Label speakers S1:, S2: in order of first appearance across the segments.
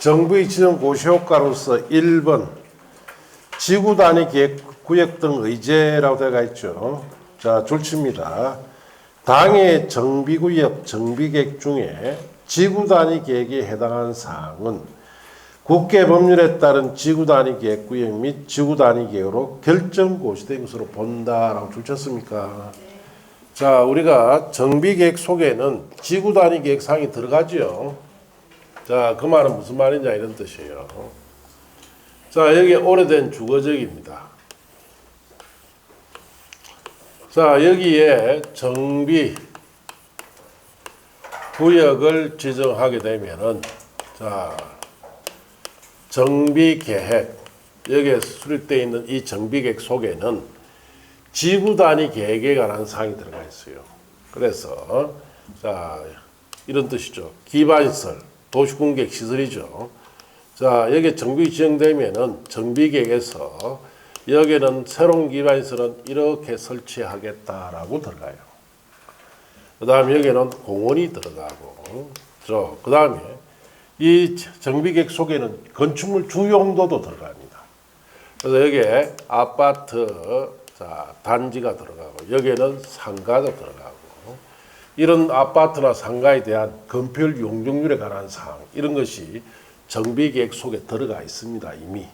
S1: 정부의 지정 고시효과로서 1번 지구 단위 계획 구역 등 의제라고 되어 있죠. 자, 줄칩니다. 당의 정비구역 정비계획 중에 지구 단위 계획에 해당하는 사항은 국회 법률에 따른 지구 단위 계획 구역 및 지구 단위 계획으로 결정 고시된 것으로 본다라고 줄쳤습니까? 자, 우리가 정비계획 속에는 지구 단위 계획 사항이 들어가죠. 자, 그 말은 무슨 말이냐 이런 뜻이에요. 자, 여기 오래된 주거지역입니다. 자, 여기에 정비 구역을 지정하게 되면은, 자, 정비 계획, 여기에 수립되어 있는 이 정비 계획 속에는 지구 단위 계획에 관한 사항이 들어가 있어요. 그래서, 자, 이런 뜻이죠. 기반시설, 도시공객 시설이죠. 자, 여기 정비 지정되면은 정비 계획에서 여기는 새로운 기반시설은 이렇게 설치하겠다라고 들어가요. 그 다음에 여기는 공원이 들어가고, 그 다음에 이 정비계획 속에는 건축물 주용도도 들어갑니다. 그래서 여기에 아파트, 자, 단지가 들어가고, 여기에는 상가도 들어가고, 이런 아파트나 상가에 대한 건폐율 용적률에 관한 사항, 이런 것이 정비계획 속에 들어가 있습니다, 이미.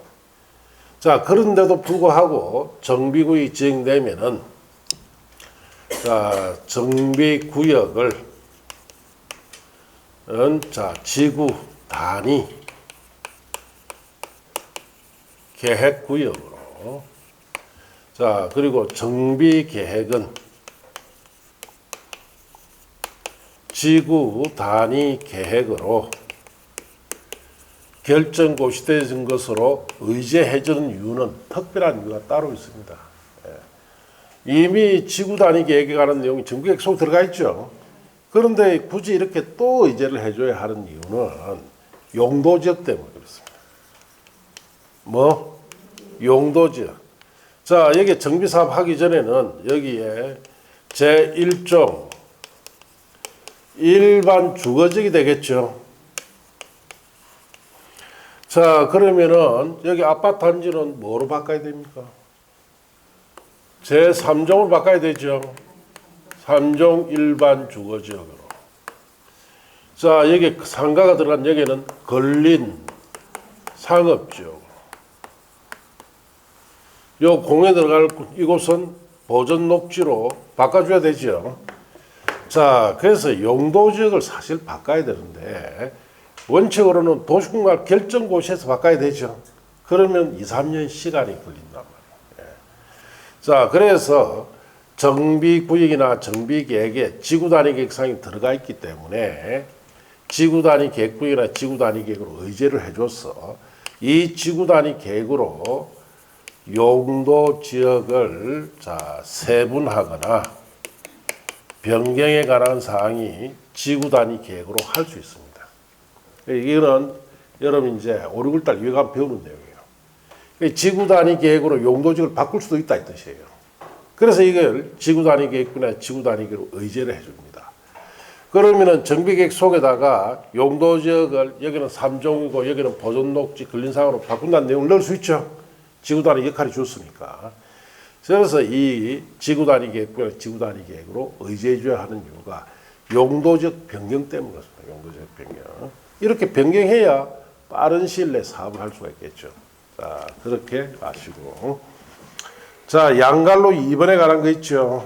S1: 자, 그런데도 불구하고 정비구역이 지정되면은, 자, 정비구역을, 자, 지구 단위 계획구역으로, 자, 그리고 정비계획은 지구 단위 계획으로 결정 고시되는 것으로 의제해주는 이유는 특별한 이유가 따로 있습니다. 이미 지구 단위 계획에 관한 내용이 정비계획 속에 들어가 있죠. 그런데 굳이 이렇게 또 의제를 해줘야 하는 이유는 용도지역 때문에 그렇습니다. 뭐? 용도지역. 자, 여기 정비사업 하기 전에는 여기에 제1종 일반 주거지역이 되겠죠. 자, 그러면은 여기 아파트 단지는 뭐로 바꿔야 됩니까? 제3종으로 바꿔야 되죠. 3종 일반 주거지역으로. 자, 여기 상가가 들어간 여기는 근린 상업지역. 요 공에 들어갈 이곳은 보전 녹지로 바꿔줘야 되죠. 자, 그래서 용도지역을 사실 바꿔야 되는데 원칙으로는 도시공간 결정고시에서 바꿔야 되죠. 그러면 2, 3년 시간이 걸린단 말이에요. 자, 그래서 정비구역이나 정비계획에 지구단위 계획상이 들어가 있기 때문에 지구단위 계획구역이나 지구단위 계획으로 의제를 해줘서 이 지구단위 계획으로 용도지역을, 자, 세분하거나 변경에 관한 사항이 지구단위 계획으로 할 수 있습니다. 이거는 여러분 이제 5, 6월달 유학하면 배우는 내용이에요. 지구단위 계획으로 용도지역을 바꿀 수도 있다 이 뜻이에요. 그래서 이걸 지구단위 계획이나 지구단위 계획으로 의제를 해줍니다. 그러면은 정비계획 속에다가 용도지역을 여기는 3종이고 여기는 보존녹지 근린상으로 바꾼다는 내용을 넣을 수 있죠. 지구단위 역할이 줬으니까. 그래서 이 지구단위 계획과 지구단위 계획으로 의제해줘야 하는 이유가 용도적 변경 때문에 그렇습니다. 용도적 변경. 이렇게 변경해야 빠른 시일 내에 사업을 할 수가 있겠죠. 자, 그렇게 아시고. 자, 양갈로 2번에 관한 거 있죠.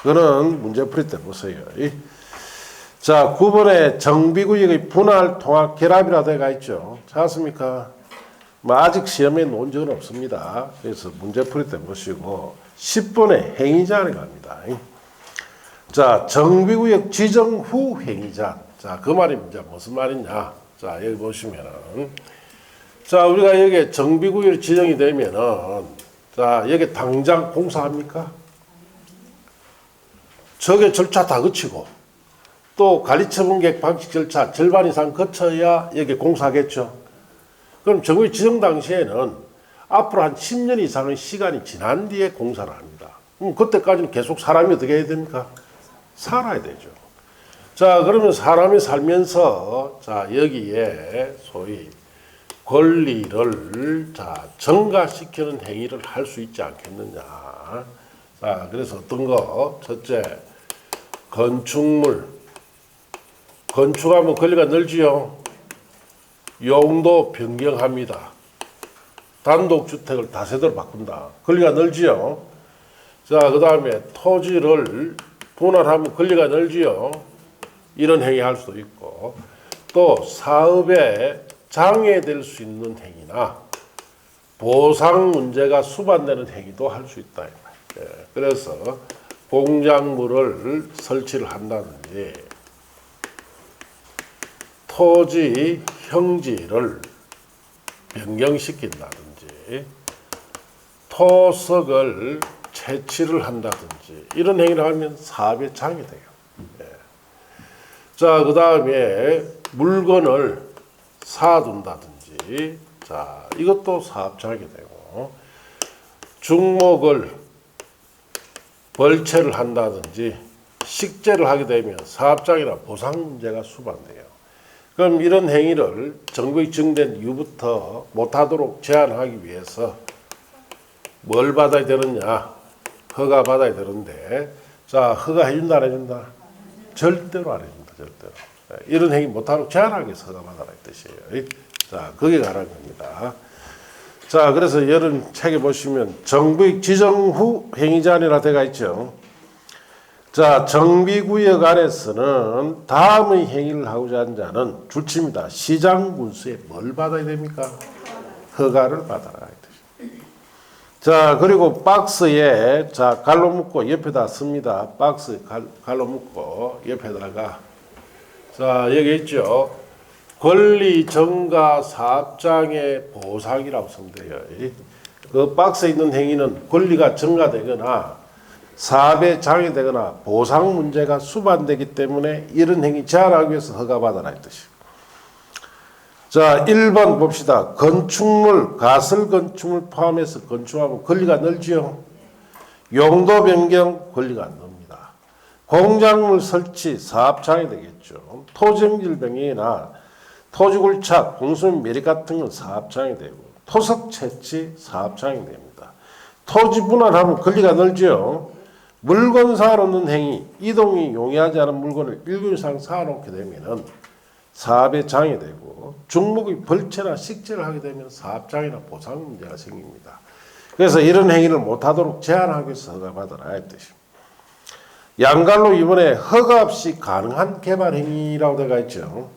S1: 그거는 문제풀이 때 보세요. 자, 9번에 정비구역의 분할 통합 결합이라 되어 있죠. 찾았습니까? 뭐 아직 시험에 놓은 적은 없습니다. 그래서 문제풀이 때 보시고 10번에 행위자를 갑니다. 자, 정비구역 지정 후 행위자. 자, 그 말이 이제 무슨 말이냐? 자, 여기 보시면은, 자, 우리가 여기 정비구역이 지정이 되면은, 자, 여기 당장 공사합니까? 저게 절차 다 거치고, 또 관리처분계획 방식 절차 절반 이상 거쳐야 여기 공사하겠죠. 그럼 정비 지정 당시에는 앞으로 한 10년 이상의 시간이 지난 뒤에 공사를 합니다. 그럼 그때까지는 계속 사람이 어떻게 해야 됩니까? 살아야 되죠. 자, 그러면 사람이 살면서, 자, 여기에 소위 권리를 증가시키는 행위를 할 수 있지 않겠느냐. 자, 그래서 어떤 거? 첫째, 건축물. 건축하면 권리가 늘지요. 용도 변경합니다. 단독주택을 다세대로 바꾼다. 권리가 늘지요. 자, 그 다음에 토지를 분할하면 권리가 늘지요. 이런 행위 할 수도 있고, 또 사업에 장애될 수 있는 행위나 보상 문제가 수반되는 행위도 할 수 있다. 그래서 공작물을 설치를 한다든지 토지 형지를 변경시킨다든지 토석을 채취를 한다든지 이런 행위를 하면 사업에 장애돼요. 자, 그 다음에 물건을 사둔다든지, 자, 이것도 사업장이 되고, 중목을 벌채를 한다든지, 식재를 하게 되면 사업장이나 보상 문제가 수반돼요. 그럼 이런 행위를 정부에 정된 이후부터 못하도록 제한하기 위해서 뭘 받아야 되느냐? 허가 받아야 되는데, 자, 허가 해준다, 안 해준다? 절대로 안 해준다, 절대로. 이런 행위 못하도록 제한하기 위해서 허가 받아라 이 뜻이에요. 자, 그게 관한 겁니다. 자, 그래서 여러분 책에 보시면 정부의 지정 후 행위자니라 되어 있죠. 자, 정비구역 안에서는 다음의 행위를 하고자 하는 자는 줄칩니다. 시장 군수에 뭘 받아야 됩니까? 허가를 받아라. 자, 그리고 박스에 자 갈로 묶고 옆에다 씁니다. 박스 갈로 묶고 옆에다가 자 여기 있죠. 권리 증가 사업장의 보상이라고 쓰면 돼요. 그 박스에 있는 행위는 권리가 증가되거나 사업에 장애되거나 보상 문제가 수반되기 때문에 이런 행위 제한하기 위해서 허가받아라 이 뜻이에요. 자, 1번 봅시다. 건축물, 가설 건축물 포함해서 건축하면 권리가 늘지요. 용도 변경 권리가 안 납니다. 공작물 설치 사업장이 되겠죠. 토지질 변경이나 토지 굴착, 공수면 매립 같은 건 사업장이 되고 토석 채취 사업장이 됩니다. 토지 분할하면 권리가 늘지요. 물건 사놓는 행위, 이동이 용이하지 않은 물건을 1 gün 이상 사놓게 되면은 사업에 장애되고 중목의 벌채나 식재를 하게 되면 사업장애나 보상 문제가 생깁니다. 그래서 이런 행위를 못하도록 제한하기 위해서 허가받아라 이 뜻입니다. 양갈로 이번에 허가 없이 가능한 개발 행위라고 되어 있죠.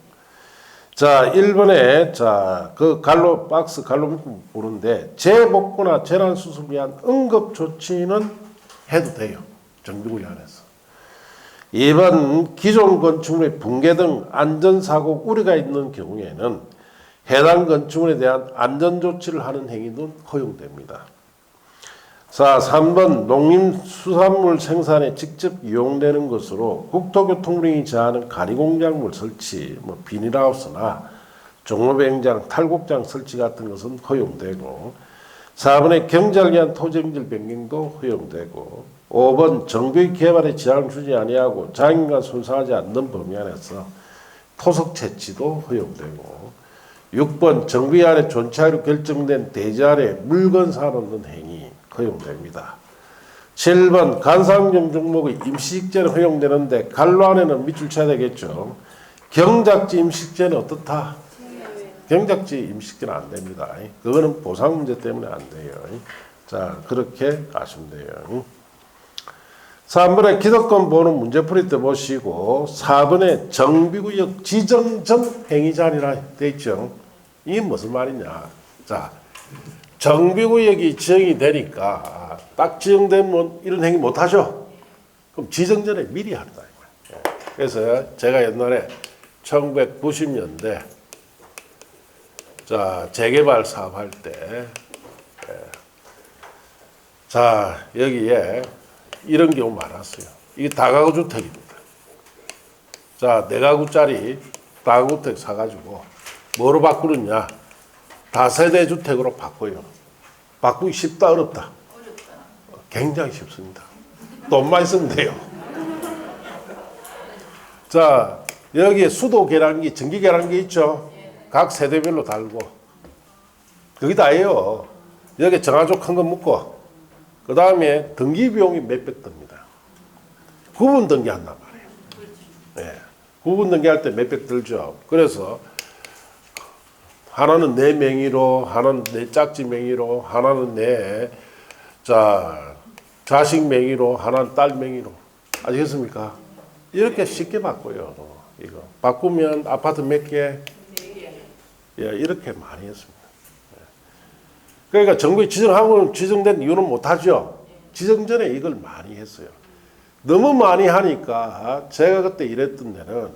S1: 자, 1번에 자, 그 갈로 박스 갈로 묶고 보는데 재복구나 재난 수습을 위한 응급 조치는 해도 돼요. 정비구역 안에서. 2번 기존 건축물의 붕괴 등 안전사고 우려가 있는 경우에는 해당 건축물에 대한 안전조치를 하는 행위는 허용됩니다. 자, 3번 농림수산물 생산에 직접 이용되는 것으로 국토교통부령이 제한하는 간이공작물 설치, 비닐하우스나 종로배행장, 탈곡장 설치 같은 것은 허용되고 4번의 경작을 위한 토지형질 변경도 허용되고 5번 정부의 개발에 지장을 주지 아니하고 자연과 손상하지 않는 범위 안에서 토석 채취도 허용되고 6번 정비 안에 존치하기로 결정된 대지 안에 물건 사놓는 행위 허용됩니다. 7번 간상용 종목의 임시식재는 허용되는데 갈로 안에는 밑줄 쳐야 되겠죠. 경작지 임시식재는 어떻다? 경작지 임시식재는 안 됩니다. 그거는 보상 문제 때문에 안 돼요. 자, 그렇게 아시면 돼요. 3번에 기득권 보는 문제풀이 때 보시고 4번에 정비구역 지정 전 행위자니라 되어 있죠. 이게 무슨 말이냐. 자, 정비구역이 지정이 되니까 딱 지정되면 이런 행위 못하죠. 그럼 지정 전에 미리 한다. 그래서 제가 옛날에 1990년대 자 재개발 사업할 때 자 여기에 이런 경우 많았어요. 이게 다가구 주택입니다. 자, 4가구짜리 다가구 주택 사가지고 뭐로 바꾸느냐? 다세대 주택으로 바꿔요. 바꾸기 쉽다, 어렵다? 굉장히 쉽습니다. 돈만 있으면 돼요. 자, 여기에 수도 계량기, 전기 계량기 있죠? 각 세대별로 달고 그게 다예요. 여기 정화조 큰 거 묻고 그 다음에 등기 비용이 몇백 듭니다. 구분 등기 한단 말이에요. 네. 구분 등기할 때 몇백 들죠. 그래서 하나는 내 명의로, 하나는 내 짝지 명의로, 하나는 내 자식 명의로, 하나는 딸 명의로. 아시겠습니까? 이렇게 쉽게 바꿔요. 이거 바꾸면 아파트 몇 개? 예, 이렇게 많이 했습니다. 그러니까 정부에 지정하고는 지정된 이유는 못하죠. 지정 전에 이걸 많이 했어요. 너무 많이 하니까 제가 그때 일했던 데는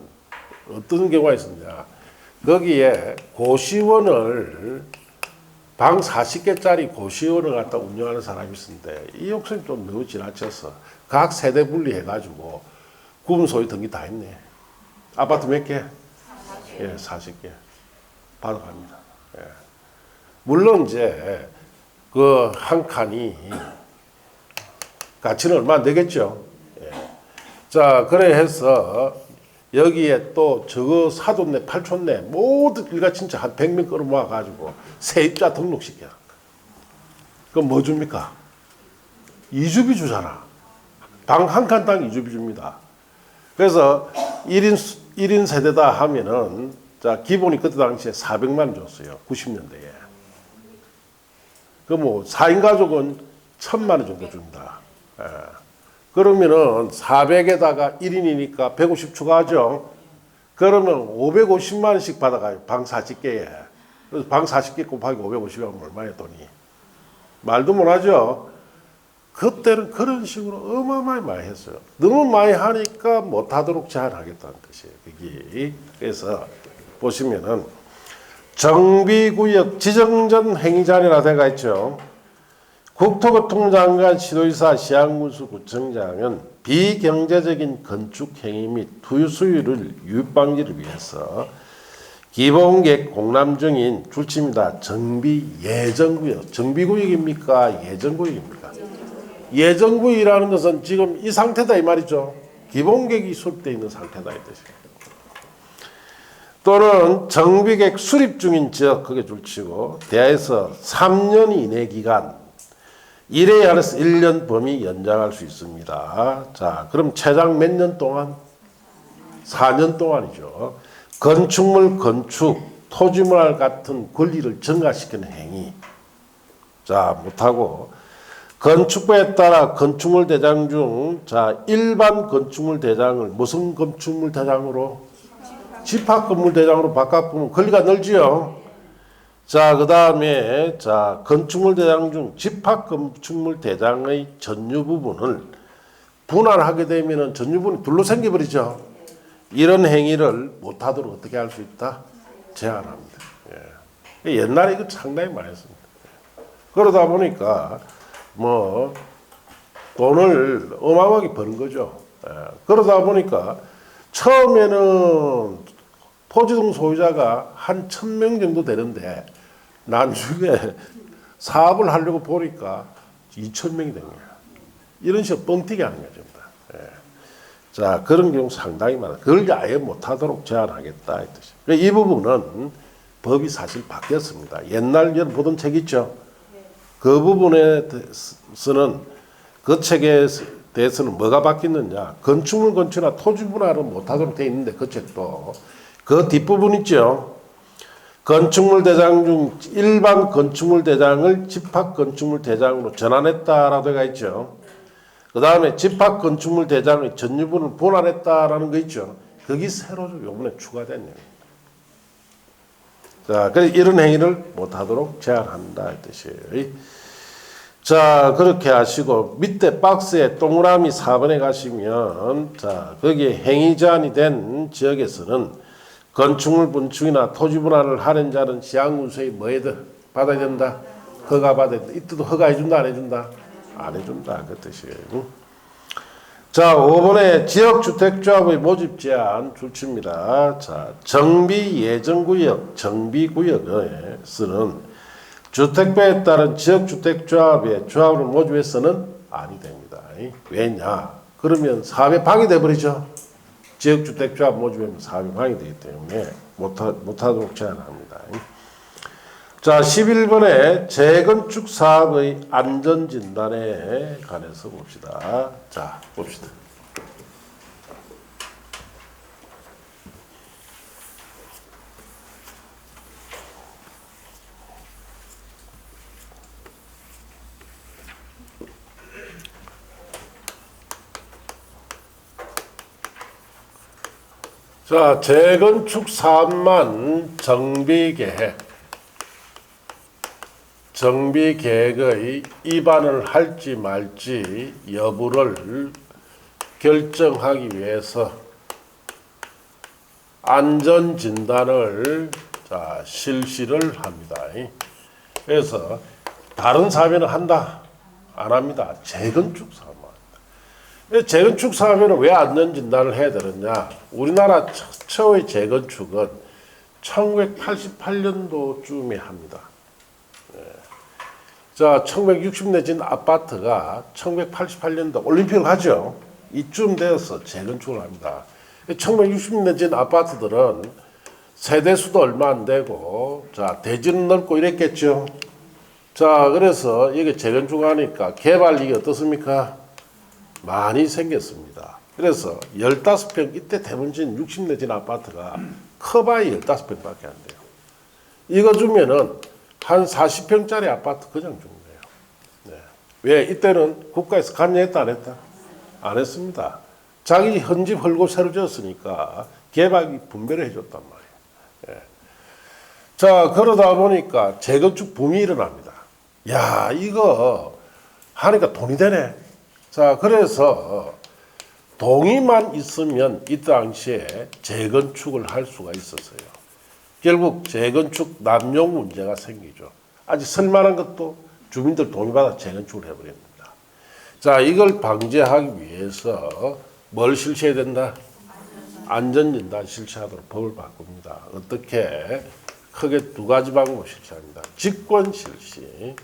S1: 어떤 경우가 있었냐. 거기에 고시원을 방 40개짜리 고시원을 갖다 운영하는 사람이 있었는데 이 욕심이 좀 너무 지나쳐서 각 세대 분리해가지고 구분 소유 등기 다 했네. 아파트 몇 개? 40개. 예, 40개. 받아갑니다. 예. 물론 이제 그 한 칸이 가치는 얼마 안 되겠죠. 예. 자, 그래 해서 여기에 또 저거 사돈네, 팔촌네 모두 일가친척 한 100명 끌어모아 가지고 세입자 등록시켜. 그럼 뭐 줍니까? 이주비 주잖아. 방 한 칸당 이주비 줍니다. 그래서 1인 세대다 하면은 자, 기본이 그때 당시에 400만 원 줬어요. 90년대에. 그 뭐 4인 가족은 1000만 원 정도 줍니다. 예. 그러면은 400에다가 1인이니까 150 추가하죠. 그러면 550만 원씩 받아가요. 방 40개에. 그래서 방 40개 곱하기 550이면 얼마예요, 돈이? 말도 못하죠. 그때는 그런 식으로 어마어마하게 많이 했어요. 너무 많이 하니까 못하도록 제한하겠다는 뜻이에요. 그게. 그래서 보시면은 정비구역 지정전 행위자료라 되어 있죠. 국토교통장관, 시도지사, 시장군수, 구청장은 비경제적인 건축 행위 및 투유 수유를 유입 방지를 위해서 기본계획 공람 중인 줄칩니다. 정비 예정구역. 정비구역입니까? 예정구역입니까? 예정구역이라는 것은 지금 이 상태다 이 말이죠. 기본계획이 수립되어 있는 상태다 이 뜻이에요. 또는 정비계획 수립 중인 지역 그게 줄치고 대하에서 3년 이내 기간 1회에 한해서 1년 범위 연장할 수 있습니다. 자, 그럼 최장 몇 년 동안? 4년 동안이죠. 건축물, 건축, 토지문화 같은 권리를 증가시키는 행위. 자, 못하고 건축부에 따라 건축물 대장 중 자, 일반 건축물 대장을 무슨 건축물 대장으로? 집합건물 대장으로 바꿔보면 권리가 넓지요. 자, 그 다음에, 자, 건축물 대장 중 집합건축물 대장의 전유 부분을 분할하게 되면 전유 부분이 둘로 생겨버리죠. 이런 행위를 못하도록 어떻게 할 수 있다? 제한합니다. 예. 옛날에 이거 상당히 많이 했습니다. 그러다 보니까, 뭐, 돈을 어마어마하게 버는 거죠. 예. 그러다 보니까, 처음에는 토지동 소유자가 한 1000명 정도 되는데 나중에 사업을 하려고 보니까 2000명이 된 거야. 이런 식으로 뻥튀기 하는 거죠. 예. 자, 그런 경우 상당히 많아. 그걸 아예 못하도록 제한하겠다. 이 뜻이에요. 그러니까 이 부분은 법이 사실 바뀌었습니다. 옛날 여러분 보던 책 있죠? 그 부분에 대해서는 그 책에 대해서는 뭐가 바뀌었느냐. 건축물 건축이나 토지 분할은 못하도록 되어 있는데 그 책도 그 뒷부분 있죠. 건축물 대장 중 일반 건축물 대장을 집합 건축물 대장으로 전환했다라고 되어 있죠. 그 다음에 집합 건축물 대장의 전유분을 분할했다라는 거 있죠. 그게 새로 이번에 추가된 내용입니다. 자, 그래서 이런 행위를 못하도록 제한한다 이 뜻이에요. 자, 그렇게 하시고 밑에 박스에 동그라미 4번에 가시면 자, 거기에 행위 제한이 된 지역에서는 건축물 분축이나 토지 분할을 하는 자는 시장군수의 뭐에든 받아야 된다. 허가 받아야 된다. 이때도 허가해 준다 안 해준다? 안 해준다 그 뜻이에요. 자, 5번에 지역주택조합의 모집 제한 줄칩니다. 자, 정비 예정구역, 정비구역에서는 주택배에 따른 지역주택조합의 조합을 모집해서는 아니 됩니다. 왜냐? 그러면 사업에 방해돼 버리죠. 지역주택조합 모집하면 사업이 방해되기 때문에 못하도록 제한합니다. 자, 11번에 재건축 사업의 안전진단에 관해서 봅시다. 자, 봅시다. 자, 재건축 사업만 정비계획의 위반을 할지 말지 여부를 결정하기 위해서 안전진단을 실시를 합니다. 그래서 다른 사업에는 한다? 안 합니다. 재건축 사업만 합니다. 재건축 사업에는 왜 안전진단을 해야 되느냐? 우리나라 최초의 재건축은 1988년도쯤에 합니다. 자, 1960년대 진 아파트가 1988년도 올림픽을 하죠. 이쯤 되어서 재건축을 합니다. 1960년대 진 아파트들은 세대수도 얼마 안 되고, 자, 대지는 넓고 이랬겠죠. 자, 그래서 이게 재건축하니까 개발이 어떻습니까? 많이 생겼습니다. 그래서 15평, 이때 대부분 진 60년대 진 아파트가 커봐야 15평밖에 안 돼요. 이거 주면은 한 40평짜리 아파트 그냥 준 거예요. 네. 왜? 이때는 국가에서 관여했다 안 했다? 안 했습니다. 자기 헌집 헐고 새로 지었으니까 개발이 분배를 해줬단 말이에요. 네. 자, 그러다 보니까 재건축 붐이 일어납니다. 야, 이거 하니까 돈이 되네. 자, 그래서 동의만 있으면 이 당시에 재건축을 할 수가 있었어요. 결국 재건축 남용 문제가 생기죠. 아직 쓸만한 것도 주민들 동의받아 재건축을 해버립니다. 자, 이걸 방지하기 위해서 뭘 실시해야 된다? 안전진단 실시하도록 법을 바꿉니다. 어떻게? 크게 두 가지 방법을 실시합니다. 직권 실시.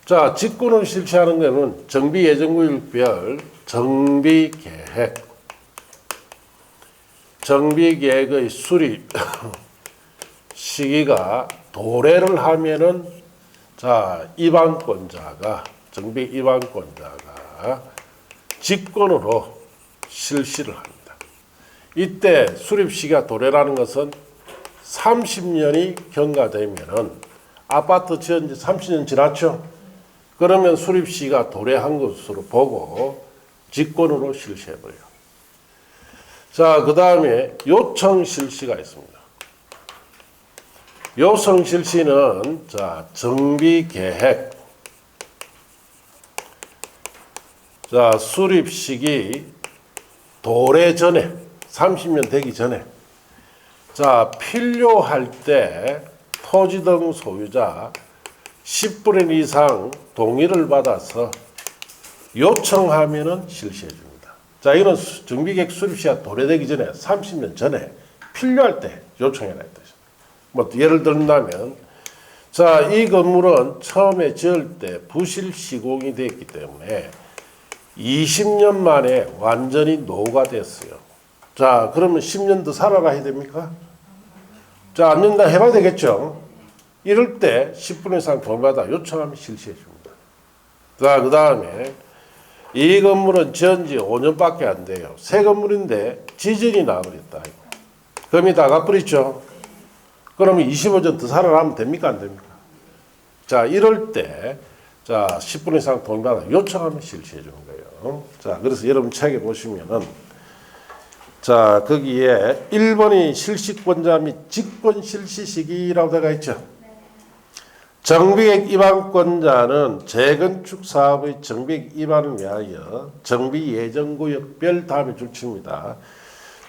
S1: 자, 직권을 실시하는 것은 정비예정구역별 정비계획. 정비계획의 수립 시기가 도래를 하면은 정비 입안권자가 직권으로 실시를 합니다. 이때 수립 시기가 도래라는 것은 30년이 경과되면은 아파트 지은 지 30년 지났죠. 그러면 수립 시기가 도래한 것으로 보고 직권으로 실시해버려요. 자, 그 다음에 요청 실시가 있습니다. 요청 실시는 정비계획, 수립 시기 도래 전에 30년 되기 전에 필요할 때 토지 등 소유자 10분의 1 이상 동의를 받아서 요청하면은 실시해 줍니다. 자, 이건 정비계획 수립시가 도래되기 전에 30년 전에 필요할 때 요청해라 했다. 뭐 예를 들면 이 건물은 처음에 지을 때 부실 시공이 됐기 때문에 20년 만에 완전히 노후가 됐어요. 자, 그러면 10년 더 살아라 해야 됩니까? 자, 안 된다 해봐야 되겠죠. 이럴 때 10분 이상 동의받아 요청하면 실시해 줍니다. 자, 그 다음에 이 건물은 지은 지 5년밖에 안 돼요. 새 건물인데 지진이 나버렸다. 금이 다 가버렸죠. 그러면 25년 더 살아나면 됩니까? 안 됩니까? 자, 이럴 때 10분 이상 동의받아 요청하면 실시해 주는 거예요. 자, 그래서 여러분 책에 보시면은 거기에 1번이 실시권자 및 직권 실시 시기라고 되어 있죠. 정비계획 위반권자는 재건축 사업의 정비계획 위반을 위하여 정비예정구역별 다음에 줄칩니다.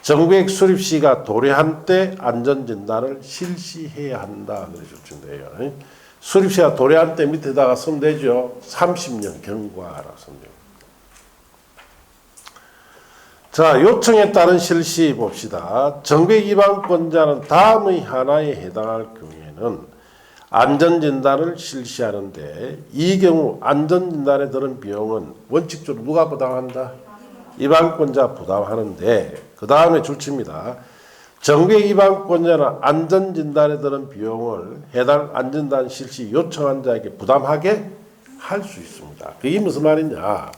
S1: 정비계획 수립 시기가 도래한 때 안전진단을 실시해야 한다. 그래 줄친대요. 수립 시기가 도래한 때 밑에다가 쓰면 되죠. 30년 경과라고 쓰면 됩니다. 자, 요청에 따른 실시 봅시다. 정비계획 위반권자는 다음의 하나에 해당할 경우에는 안전진단을 실시하는데 이 경우 안전진단에 드는 비용은 원칙적으로 누가 부담한다? 위반권자 부담하는데 그 다음에 줄칩니다. 정비의 입안권자는 안전진단에 드는 비용을 해당 안전진단 실시 요청한 자에게 부담하게 할 수 있습니다. 그게 무슨 말이냐?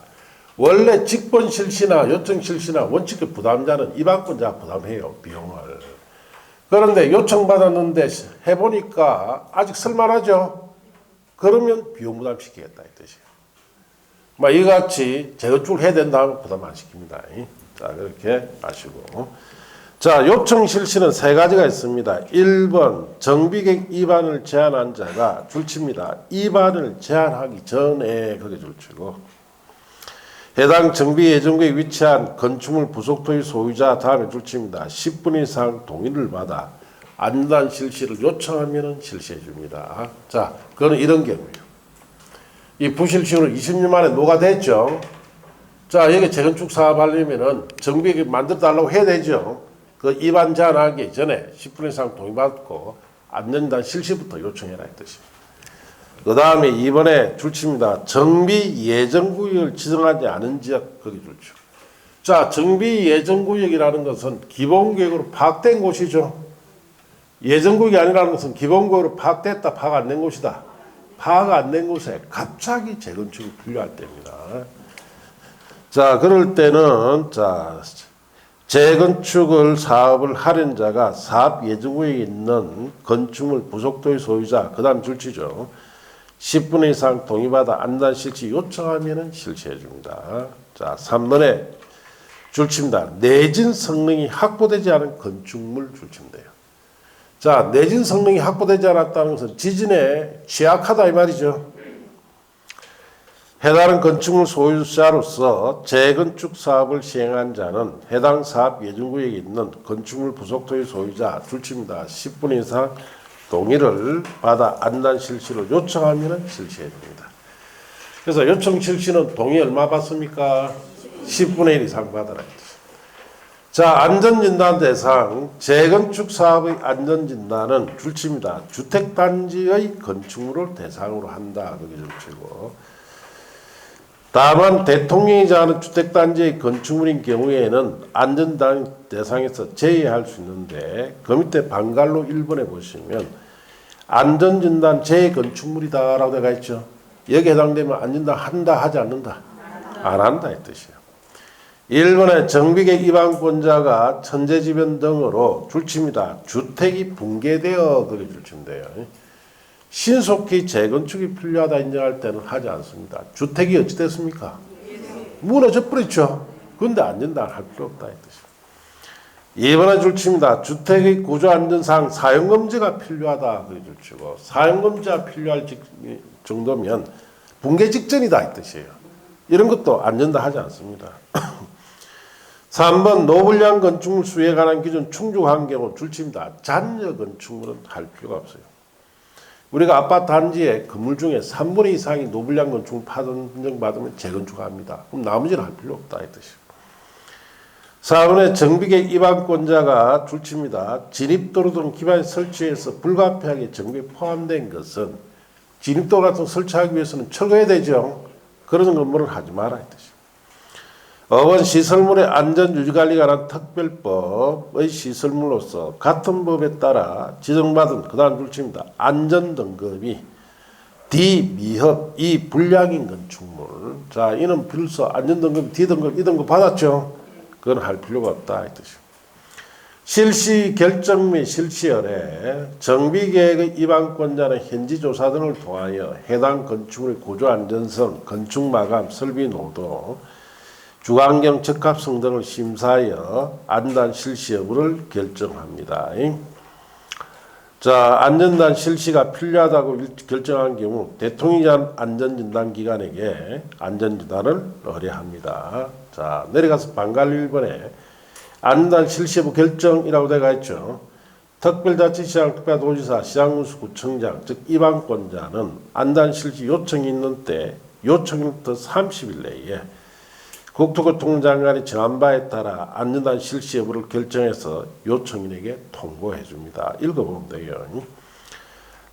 S1: 원래 직본 실시나 요청 실시나 원칙적 부담자는 입안권자가 부담해요, 비용을. 그런데 요청받았는데 해보니까 아직 쓸만하죠? 그러면 비용 부담시키겠다 이 뜻이에요. 이같이 재건축을 해야 된다면 부담 안 시킵니다. 자, 그렇게 아시고. 자, 요청 실시는 세 가지가 있습니다. 1번 정비계획 위반을 제한한 자가 줄칩니다. 위반을 제한하기 전에 그게 줄치고, 해당 정비 예정구역에 위치한 건축물 부속토지 소유자 다음에 줄칩니다. 10분 이상 동의를 받아 안단 실시를 요청하면 실시해 줍니다. 자, 그거는 이런 경우예요. 이 부실시효로 20년 만에 노가됐죠. 자, 여기 재건축 사업 하려면은 정비계획 만들어 달라고 해야 되죠. 그 위반 제한하기 전에 10분 이상 동의받고 안전단 실시부터 요청해라 이 뜻입니다. 그 다음에 이번에 줄칩니다. 정비 예정구역을 지정하지 않은 지역 거기 줄죠. 자, 정비 예정구역이라는 것은 기본계획으로 파악된 곳이죠. 예정구역이 아니라는 것은 기본계획으로 파악됐다, 파악 안 된 곳이다. 파악 안 된 곳에 갑자기 재건축이 필요할 때입니다. 자, 그럴 때는 자, 재건축을 사업을 하려는 자가 사업 예정구역에 있는 건축물 부속토지 소유자, 그 다음 줄치죠. 10분 이상 동의받아 안단 실시 요청하면 실시해 줍니다. 자, 3번에 줄칩니다. 내진 성능이 확보되지 않은 건축물 줄침돼요. 자, 내진 성능이 확보되지 않았다는 것은 지진에 취약하다 이 말이죠. 해당 건축물 소유자로서 재건축 사업을 시행한 자는 해당 사업 예정구역에 있는 건축물 부속토지 소유자 줄칩니다. 10분 이상 동의를 받아 안단 실시로 요청하면 실시해 줍니다. 그래서 요청 실시는 동의 얼마 받습니까? 10분의 1 이상 받아라. 자, 안전진단 대상 재건축 사업의 안전진단은 줄칩니다. 주택단지의 건축물을 대상으로 한다. 그게 줄치고, 다만 대통령이 정하는 주택단지의 건축물인 경우에는 안전진단 대상에서 제외할 수 있는데, 그 밑에 방갈로 1번에 보시면 안전진단 재건축물이다라고 되어 있죠. 여기에 해당되면 안전진단 한다 하지 않는다? 안 한다 이 뜻이에요. 1번에 정비계획 위반권자가 천재지변 등으로 줄칩니다. 주택이 붕괴되어 그게 줄친대요. 신속히 재건축이 필요하다 인정할 때는 하지 않습니다. 주택이 어찌 됐습니까? 무너져 버렸죠. 그런데 안전진단 할 필요 없다 이 뜻이에요. 2번에 줄칩니다. 주택의 구조안전상 사용금지가 필요하다. 그게 줄치고, 사용금지가 필요할 정도면 붕괴 직전이다 이 뜻이에요. 이런 것도 안전다 하지 않습니다. 3번 노불량 건축물 수에 관한 기준 충족한 경우 줄칩니다. 잔여 건축물은 할 필요가 없어요. 우리가 아파트 단지에 건물 중에 3분의 2 이상이 노불량 건축물 판정받으면 재건축합니다. 그럼 나머지는 할 필요 없다 이 뜻이에요. 4번에 정비계획 위반권자가 줄칩니다. 진입도로 등 기반에 설치해서 불가피하게 정비에 포함된 것은 진입도로 같은 거 설치하기 위해서는 철거해야 되죠. 그런 건물을 하지 마라 이 뜻이에요. 5번 시설물의 안전유지관리에 관한 특별법의 시설물로서 같은 법에 따라 지정받은 그 다음 줄칩니다. 안전등급이 D 미흡, E 불량인 건축물. 자, 이는 필수 안전등급 D 등급, E 등급 받았죠. 그건 할 필요가 없다 이 뜻이에요. 실시 결정 및 실시열에 정비계획의 위반권자는 현지 조사 등을 통하여 해당 건축물의 구조안전성, 건축마감, 설비노도, 주거환경 적합성 등을 심사하여 안단 실시 여부를 결정합니다. 자, 안전단 실시가 필요하다고 결정한 경우 대통령이 정한 안전진단기관에게 안전진단을 의뢰합니다. 자, 내려가서 방갈로 1번에 안전단 실시 여부 결정이라고 되어 있죠. 특별자치시장, 특별도지사, 시장군수구청장, 즉 위반권자는 안전 실시 요청이 있는 때 요청일부터 30일 내에 국토교통부 장관이 정한 바에 따라 안전단 실시 여부를 결정해서 요청인에게 통보해 줍니다. 읽어보면 돼요.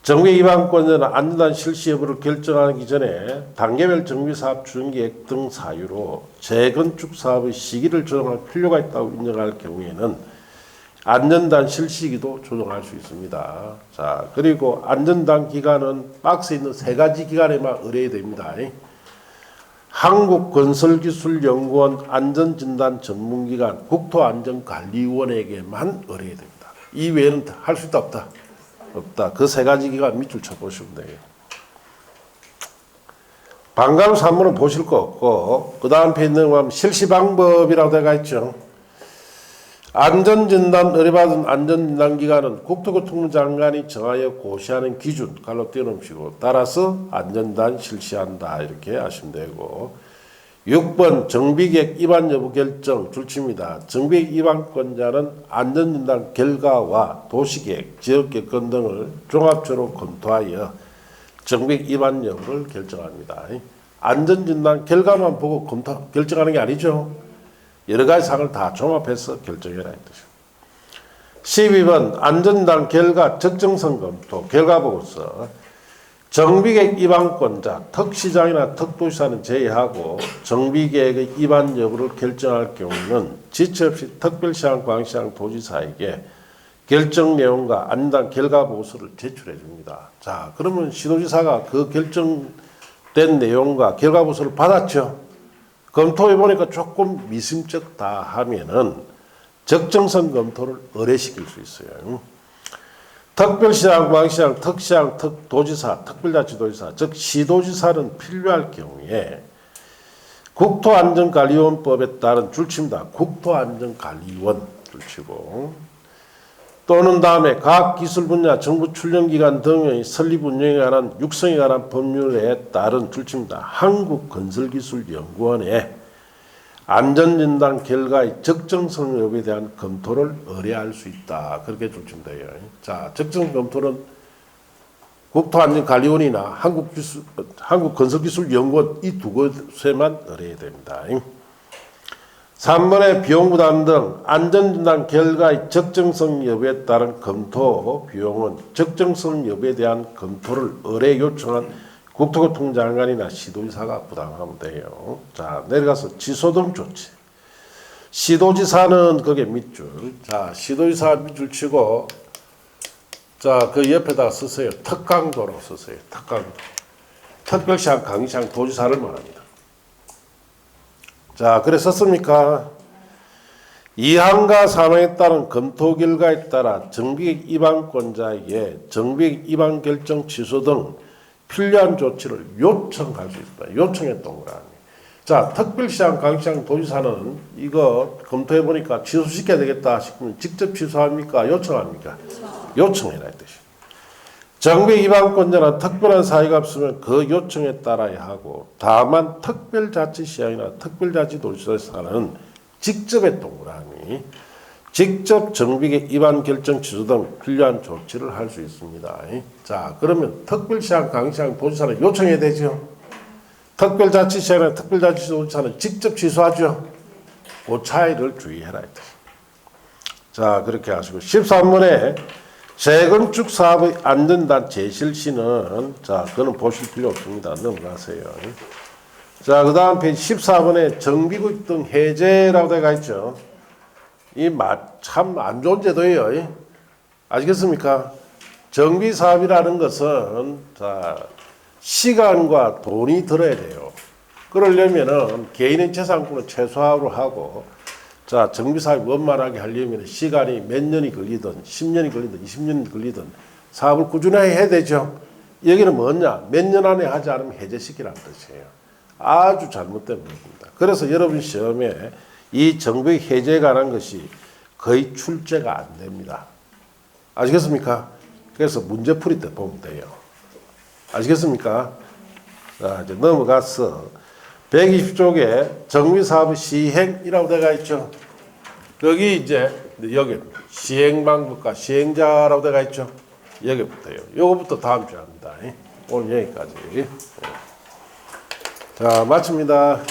S1: 정비 위반권자는 안전단 실시 여부를 결정하기 전에 단계별 정비사업 추진계획 등 사유로 재건축 사업의 시기를 조정할 필요가 있다고 인정할 경우에는 안전단 실시기도 조정할 수 있습니다. 자, 그리고 안전단 기관은 박스에 있는 세 가지 기관에만 의뢰해야 됩니다. 한국건설기술연구원 안전진단 전문기관 국토안전관리원에게만 의뢰해야 됩니다. 이 외에는 할 수 있다 없다? 없다. 그 세 가지 기관 밑줄 쳐보시면 돼요. 방과후 산문은 보실 거 없고 그 다음 페이지에 보면 실시방법이라고 되어 있죠. 안전진단 의뢰받은 안전진단기관은 국토교통부 장관이 정하여 고시하는 기준 갈로 띄워놓으시고 따라서 안전진단 실시한다 이렇게 하시면 되고 6번 정비계획 위반 여부 결정 줄칩니다. 정비계획 위반권자는 안전진단 결과와 도시계획, 지역계획 등을 종합적으로 검토하여 정비계획 위반 여부를 결정합니다. 안전진단 결과만 보고 결정하는 게 아니죠. 여러 가지 사항을 다 종합해서 결정해라 이 뜻이에요. 12번 안전진단 결과 적정성 검토 결과보고서 정비계획 위반권자 특시장이나 특도시사는 제외하고 정비계획의 위반 여부를 결정할 경우는 지체 없이 특별시장, 광시장, 도지사에게 결정 내용과 안전진단 결과보고서를 제출해 줍니다. 자, 그러면 시도지사가 그 결정된 내용과 결과보고서를 받았죠. 검토해 보니까 조금 미심쩍다 하면은 적정성 검토를 의뢰시킬 수 있어요. 특별시장, 광시장, 특시장, 특도지사, 특별자치도지사, 즉 시도지사는 필요할 경우에 국토안전관리원법에 따른 줄칩니다. 국토안전관리원 줄치고 또는 다음에 각 기술 분야 정부 출연기관 등의 설립 운영에 관한 육성에 관한 법률에 따른 줄칩니다. 한국건설기술연구원에 안전진단 결과의 적정성 여부에 대한 검토를 의뢰할 수 있다. 그렇게 줄치면 돼요. 자, 적정 검토는 국토안전관리원이나 한국건설기술연구원 이 두 곳에만 의뢰해야 됩니다. 3번의 비용부담 등 안전진단 결과의 적정성 여부에 따른 검토 비용은 적정성 여부에 대한 검토를 의뢰 요청한 국토교통부 장관이나 시도지사가 부담하면 돼요. 자, 내려가서 지소등 조치. 시도지사는 거기에 밑줄. 자, 시도지사 밑줄 치고 자, 그 옆에다가 쓰세요. 특강도로 쓰세요. 특강도. 특별시장, 강시장, 도지사를 말합니다. 자, 그래 썼습니까? 2항과 3항에 따른 검토 결과에 따라 정비계획 위반권자에게 정비계획 위반 결정 취소 등 필요한 조치를 요청할 수 있다. 요청의 동그라미. 자, 특별시장, 강시장, 도지사는 이거 검토해 보니까 취소시켜야 되겠다 싶으면 직접 취소합니까? 요청합니까? 요청해라 이 뜻이. 정비계획 위반권자는 특별한 사유가 없으면 그 요청에 따라야 하고 다만 특별자치시장이나 특별자치도시사는 직접의 동그라미 직접 정비계획 위반 결정 취소 등 필요한 조치를 할 수 있습니다. 자, 그러면 특별시장, 강시장, 도지사는 요청해야 되죠. 특별자치시장이나 특별자치도지사는 직접 취소하죠. 그 차이를 주의해라. 자, 그렇게 하시고 13번에 재건축 사업의 안전단 재실시는 자, 그거는 보실 필요 없습니다. 넘어가세요. 자, 그 다음 페이지 14번에 정비구역 등 해제라고 되어 있죠. 이 참 안 좋은 제도예요. 아시겠습니까? 정비 사업이라는 것은 자, 시간과 돈이 들어야 돼요. 그러려면은 개인의 재산권을 최소화로 하고 자, 정비 사업이 원만하게 하려면 시간이 몇 년이 걸리든 10년이 걸리든 20년이 걸리든 사업을 꾸준히 해야 되죠. 여기는 뭐냐? 몇 년 안에 하지 않으면 해제시키라는 뜻이에요. 아주 잘못된 부분입니다. 그래서 여러분 시험에 이 정비 해제에 관한 것이 거의 출제가 안 됩니다. 아시겠습니까? 그래서 문제풀이 때 보면 돼요. 아시겠습니까? 자, 이제 넘어가서 120쪽에 정비사업의 시행이라고 되어 있죠. 여기 이제 여기 시행 방법과 시행자라고 되어 있죠. 여기부터요. 요거부터 다음 주에 합니다. 오늘 여기까지. 자, 마칩니다.